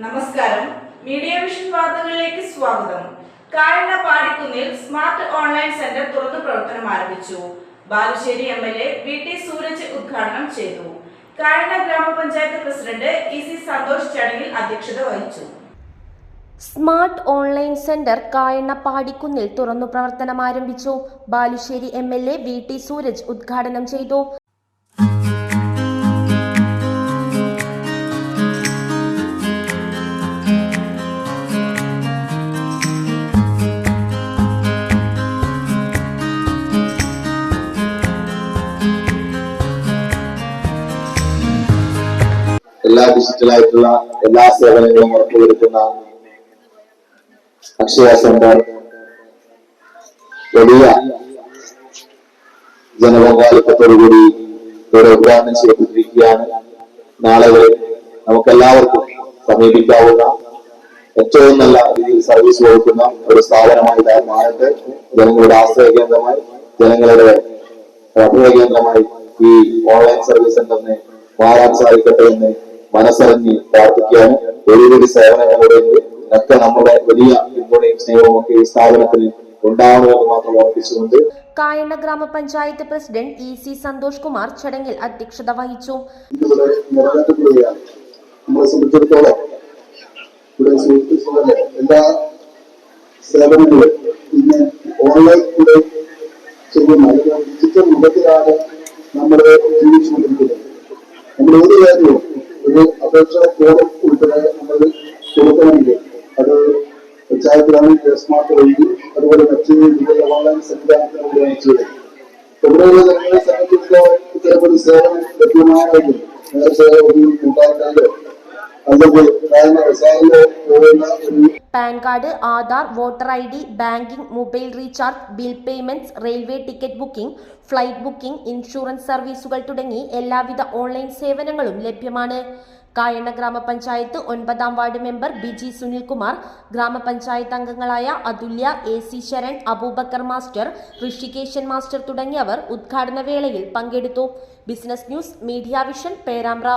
നമസ്കാരം. Media vision വാർത്തകളിലേക്ക് സ്വാഗതം. കായണ്ണ പാടിക്കുന്നിൽ സ്മാർട്ട് ഓൺലൈൻ സെന്റർ തുറന്നു പ്രവർത്തനം ആരംഭിച്ചു. ബാലുശ്ശേരി എംഎൽഎ വി.ടി. സൂരജ് ഉദ്ഘാടനം ചെയ്തു. കായണ്ണ ഗ്രാമപഞ്ചായത്ത് പ്രസിഡന്റ് ഇ.സി. സന്തോഷ് ചടങ്ങിൽ അധ്യക്ഷത വഹിച്ചു. സ്മാർട്ട് ഓൺലൈൻ സെന്റർ കായണ്ണ പാടിക്കുന്നിൽ തുറന്നു പ്രവർത്തനം ആരംഭിച്ചു. ബാലുശ്ശേരി എംഎൽഎ വി.ടി. സൂരജ് ഉദ്ഘാടനം ചെയ്തു. എല്ലാ ഡിജിറ്റലായിട്ടുള്ള എല്ലാ സേവനങ്ങളും ഉറപ്പുവരുത്തുന്ന അക്ഷയ സെന്റർ വലിയ ജനപങ്കാളിത്തത്തോടുകൂടി ഇവിടെ ഉദ്ഘാടനം ചെയ്യപ്പെട്ടിരിക്കുകയാണ്. നാളെ നമുക്കെല്ലാവർക്കും സമീപിക്കാവുന്ന ഏറ്റവും നല്ല രീതിയിൽ സർവീസ് കൊടുക്കുന്ന ഒരു സ്ഥാപനമായി മാറട്ടെ. ജനങ്ങളുടെ ആശ്രയ കേന്ദ്രമായി, ജനങ്ങളുടെ അഭയ കേന്ദ്രമായി ഈ ഓൺലൈൻ സർവീസ് സെന്ററിനെ മാറാൻ സാധിക്കട്ടെ എന്ന് മനസ്സറിഞ്ഞ് പ്രാർത്ഥിക്കുകയാണ്. ഒരുപാട് സേവനങ്ങളുടെ ഒക്കെ നമ്മുടെ വലിയ പിന്തുണയും സ്നേഹവും ഒക്കെ ഈ സ്ഥാപനത്തിന് ഉണ്ടാവണമെന്ന് മാത്രം ഓർമ്മിച്ചുകൊണ്ട് കായണ്ണ ഗ്രാമപഞ്ചായത്ത് പ്രസിഡന്റ് ഇ.സി. സന്തോഷ് കുമാർ ചടങ്ങിൽ അധ്യക്ഷത വഹിച്ചു. നമ്മളെ സംബന്ധിച്ചിടത്തോളം എല്ലാ സേവനങ്ങളും ഇന്ന് ഓൺലൈനിലൂടെ ചെയ്യുന്ന ഡിജിറ്റൽ മുഖത്തിലാണ് നമ്മൾ ജീവിച്ചുകൊണ്ടിരിക്കുന്നത്. നമ്മൾ ഏത് കാര്യവും ഒരു അപേക്ഷ ഫോം ഉൾപ്പെടെ നമ്മൾ കൊടുക്കണമെങ്കിൽ അത് പഞ്ചായത്തിലാണെങ്കിൽ സ്മാർട്ട് വഴി, അതുപോലെ മറ്റ് ഓൺലൈൻ സംവിധാനത്തിലൂടെയാണ് ചെയ്യുന്നത്. ഇവിടെയുള്ള ജനങ്ങളെ സംബന്ധിച്ചിടത്തോളം ചിലപ്പോൾ സേവനം ലഭ്യമാണെങ്കിൽ നേരത്തെ ഉണ്ടാക്കാണ്ട് അല്ലെങ്കിൽ PAN card, Aadhaar, voter I D, banking, mobile recharge, bill payments, railway ticket booking, flight booking, insurance സർവീസുകൾ തുടങ്ങി എല്ലാവിധ ഓൺലൈൻ സേവനങ്ങളും ലഭ്യമാണ്. കായണ്ണ ഗ്രാമപഞ്ചായത്ത് 9-ാം വാർഡ് മെമ്പർ ബിജി സുനിൽകുമാർ, ഗ്രാമപഞ്ചായത്ത് അംഗങ്ങളായ Athulya, A C. Sharan, Aboobacker master, Rishikeshan master തുടങ്ങിയവർ ഉദ്ഘാടന വേളയിൽ പങ്കെടുത്തു. Business news, media vision, Perambra.